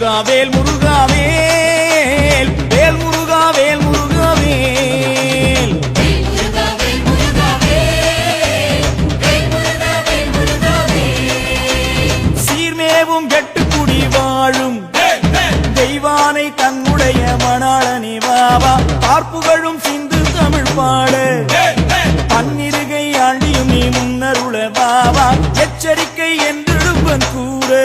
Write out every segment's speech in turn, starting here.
முருகா வேல் முருகா வேல் வேல் முருகா வேல் முருகா வேல் சீர்மேவும் எட்டுக்குடி வாழும் தெய்வானை தன்னுடைய மணாளனே வாவா பார்ப்புகளும் சிந்து தமிழ் பாடு பன்னிருகை ஆண்டியும் நீ முன்னருள வாவா எச்சரிக்கை என்றிடுவன் கூறு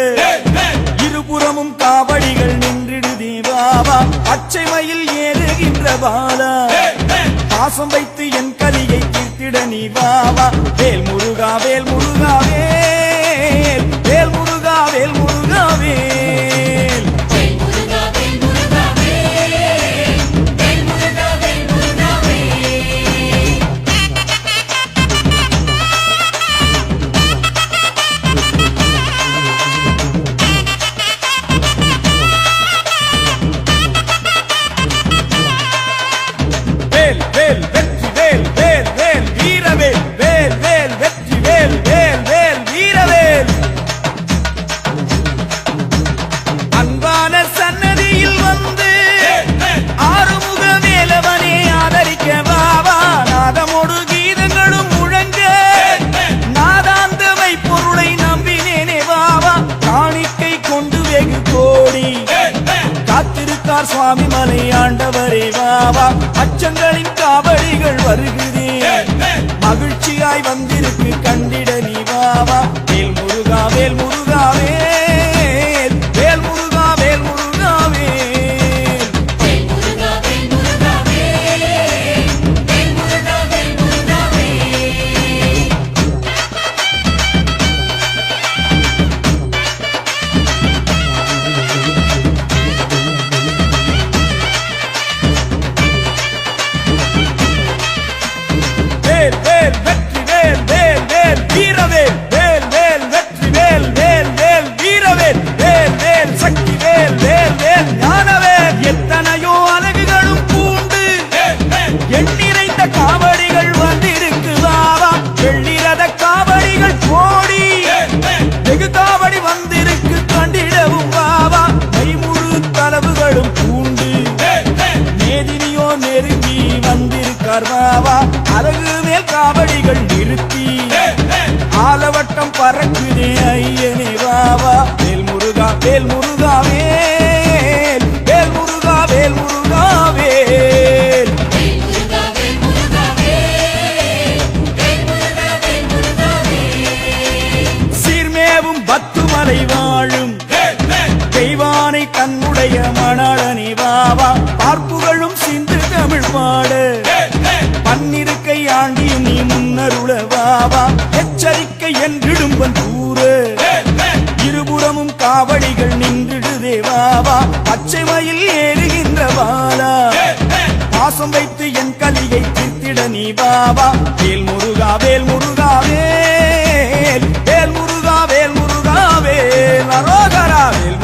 இருபுறமும் காவடிகள் நின்றிடுதே வாவா பச்சை மயில் ஏறுகின்ற பாலா பாசம் வைத்து என் கலியை தீர்த்திட நீ வாவா வேல் முருகா வேல் முருகா வேல் வேல் முருகா வேல் முருகா வேல் சுவாமி மலை ஆண்டவரே வாவா அச்சங்களின் காவடிகள் வருகிறே மகிழ்ச்சியாய் வந்திருக்கு கண்டிட நீ வாவா வேல் முருகா வேல் முருகா வேல் வேல் முருகா வேல் முருகா எத்தனையோ அழகுகளும் பூண்டு எண்ணிறைந்த காவடிகள் வந்திருக்கு வாவா வெள்ளிரத காவடிகள் கோடி வெகு காவடி வந்திருக்கு கண்டிடவும் வாவா கைமுழு தளவுகளும் பூண்டு மேதினியோ நெருங்கி வந்திருக்கார் வாவா அழகு மேல் காவடிகள் நிறுத்தி ஆலவட்டம் பறக்குதே ஐயனே வாவா வேல் முருகா வேல் முருகா வேல் வேல் முருகா வேல் முருகா வேல் சீர்மேவும் பத்துமலை வாழும் தெய்வானை தன்னுடைய மணாளனே வாவா பார்ப்புகளும் சிந்து தமிழ் பாடு பன்னிருக்கை ஆண்டியும் நீ முன்னருள வாவா எச்சரிக்கை என்றிடும்பன் கூறு இருபுறமும் காவடிகள் நின்றிடுதே வாவா பச்சை மயில் ஏறுகின்ற பாலா பாசம் வைத்து என் கலியை தீர்த்திட நீ வாவா வேல் முருகா வேல் முருகா வேல் வேல் முருகா வேல் முருகா வேல் அரோகரா வேல்